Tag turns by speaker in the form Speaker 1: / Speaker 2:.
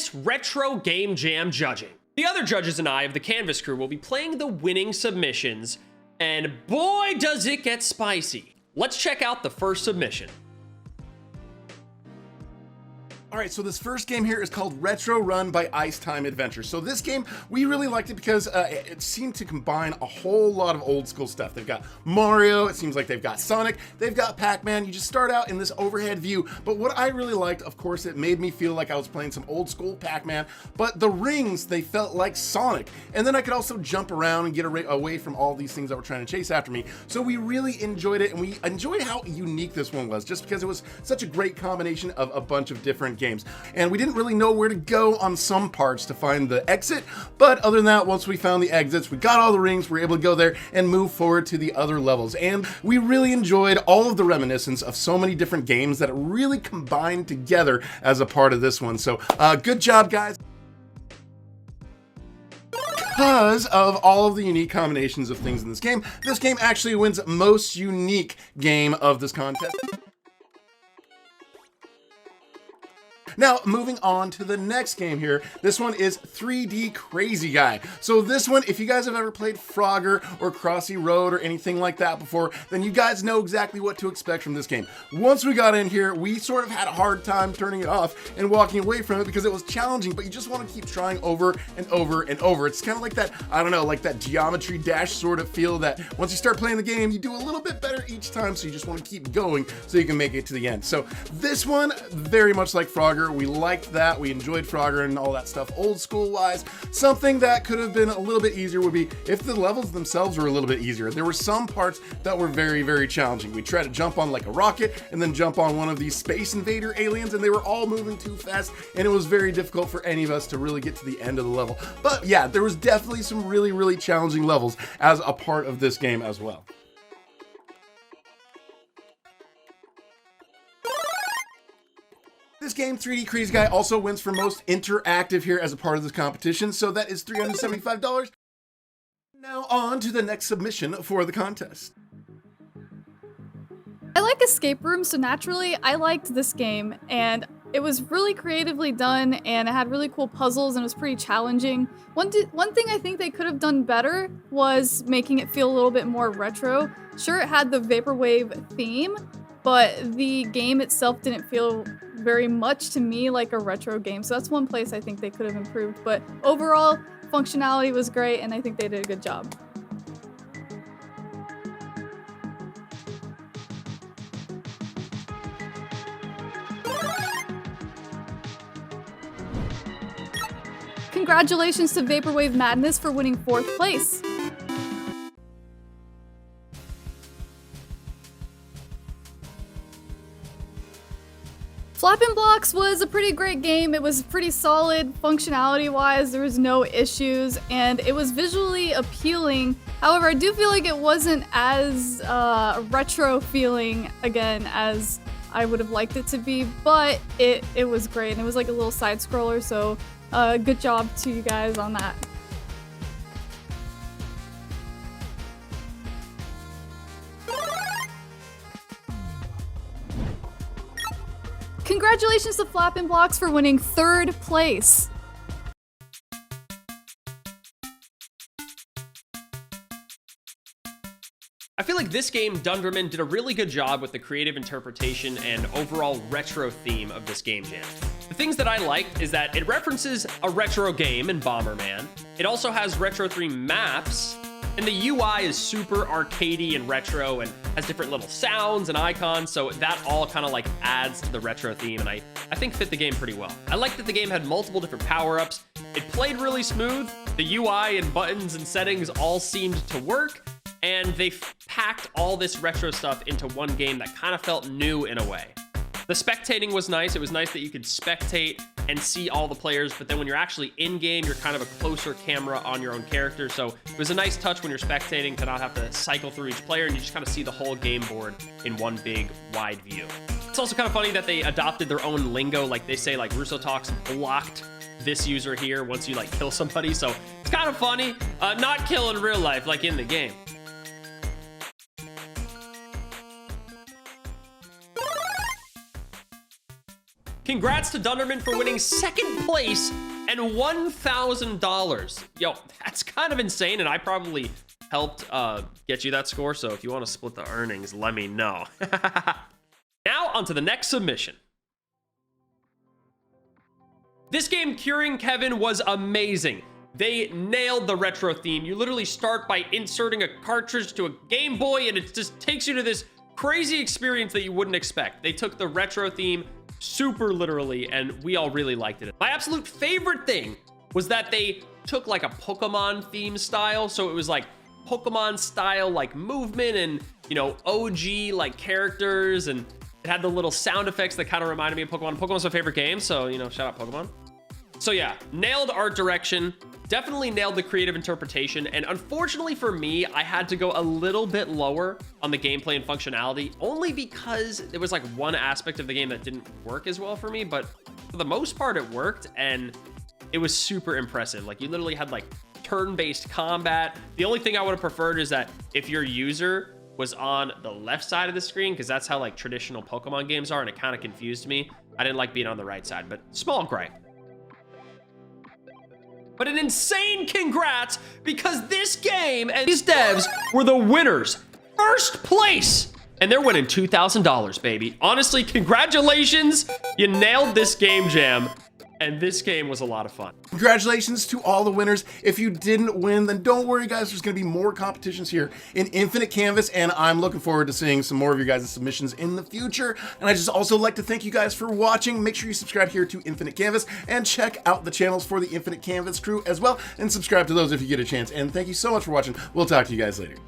Speaker 1: this Retro Game Jam judging. The other judges and I of the Canvas crew will be playing the winning submissions, and boy does it get spicy. Let's check out the first submission.
Speaker 2: All right, so this first game here is called Retro Run by IceTime Adventure. So this game, we really liked it because it seemed to combine a whole lot of old school stuff. They've got Mario, it seems like they've got Sonic, they've got Pac-Man. You just start out in this overhead view. But what I really liked, of course, it made me feel like I was playing some old school Pac-Man, but the rings, they felt like Sonic. And then I could also jump around and get away from all these things that were trying to chase after me. So we really enjoyed it, and we enjoyed how unique this one was, just because it was such a great combination of a bunch of different games. And we didn't really know where to go on some parts to find the exit, but other than that, once we found the exits, we got all the rings, we were able to go there and move forward to the other levels. And we really enjoyed all of the reminiscence of so many different games that really combined together as a part of this one. So good job, guys. Because of all of the unique combinations of things in this game actually wins most unique game of this contest. Now, moving on to the next game here. This one is 3D Crazy Guy. So this one, if you guys have ever played Frogger or Crossy Road or anything like that before, then you guys know exactly what to expect from this game. Once we got in here, we sort of had a hard time turning it off and walking away from it because it was challenging, but you just want to keep trying over and over and over. It's kind of like that, I don't know, like that Geometry Dash sort of feel that once you start playing the game, you do a little bit better each time, so you just want to keep going so you can make it to the end. So this one, very much like Frogger, we liked that. We enjoyed Frogger and all that stuff old school wise. Something that could have been a little bit easier would be if the levels themselves were a little bit easier. There were some parts that were very, very challenging. We tried to jump on like a rocket and then jump on one of these Space Invader aliens, and they were all moving too fast, and it was very difficult for any of us to really get to the end of the level. But yeah, there was definitely some really, really challenging levels as a part of this game as well. This game, 3D Crazy Guy, also wins for most interactive here as a part of this competition, so that is $375. Now on to the next submission for the contest.
Speaker 3: I like escape rooms, so naturally I liked this game, and it was really creatively done, and it had really cool puzzles, and it was pretty challenging. One thing I think they could have done better was making it feel a little bit more retro. Sure, it had the Vaporwave theme, but the game itself didn't feel very much to me like a retro game, so that's one place I think they could have improved. But overall, functionality was great, and I think they did a good job. Congratulations to Vaporwave Madness for winning 4th place. Flappin' Blocks was a pretty great game. It was pretty solid functionality-wise. There was no issues, and it was visually appealing. However, I do feel like it wasn't as retro feeling again as I would have liked it to be, but it was great, and it was like a little side scroller. So good job to you guys on that. Congratulations to Flappin' Blocks for winning 3rd place.
Speaker 1: I feel like this game, Dunderman, did a really good job with the creative interpretation and overall retro theme of this game jam. The things that I liked is that it references a retro game in Bomberman. It also has retro themed maps, and the UI is super arcadey and retro and has different little sounds and icons, so that all kind of like adds to the retro theme, and I think fit the game pretty well. I liked that the game had multiple different power-ups. It played really smooth. The UI and buttons and settings all seemed to work, and they packed all this retro stuff into one game that kind of felt new in a way. The spectating was nice. It was nice that you could spectate and see all the players, but then when you're actually in-game, you're kind of a closer camera on your own character, so it was a nice touch when you're spectating to not have to cycle through each player, and you just kind of see the whole game board in one big, wide view. It's also kind of funny that they adopted their own lingo, like they say, like, Russo Talks blocked this user here once you, like, kill somebody, so it's kind of funny. Not kill in real life, like in the game. Congrats to Dunderman for winning second place and $1,000. Yo, that's kind of insane, and I probably helped get you that score, so if you want to split the earnings, let me know. Now, on to the next submission. This game, Curing Kevin, was amazing. They nailed the retro theme. You literally start by inserting a cartridge to a Game Boy, and it just takes you to this crazy experience that you wouldn't expect. They took the retro theme super literally, and we all really liked it. My absolute favorite thing was that they took like a Pokemon theme style, so it was like Pokemon style like movement and, you know, OG like characters, and it had the little sound effects that kind of reminded me of Pokemon. Pokemon's my favorite game, so, you know, shout out Pokemon. So yeah, nailed art direction, definitely nailed the creative interpretation, and unfortunately for me, I had to go a little bit lower on the gameplay and functionality, only because there was like one aspect of the game that didn't work as well for me, but for the most part it worked, and it was super impressive. Like, you literally had like turn-based combat. The only thing I would have preferred is that if your user was on the left side of the screen, because that's how like traditional Pokemon games are, and it kind of confused me. I didn't like being on the right side, but small gripe. But an insane congrats, because this game and these devs were the winners. First place! And they're winning $2,000, baby. Honestly, congratulations. You nailed this game jam. And this game was a lot of fun.
Speaker 2: Congratulations to all the winners. If you didn't win, then don't worry, guys. There's going to be more competitions here in Infinite Canvas, and I'm looking forward to seeing some more of your guys' submissions in the future. And I just also like to thank you guys for watching. Make sure you subscribe here to Infinite Canvas and check out the channels for the Infinite Canvas crew as well, and subscribe to those if you get a chance. And thank you so much for watching. We'll talk to you guys later.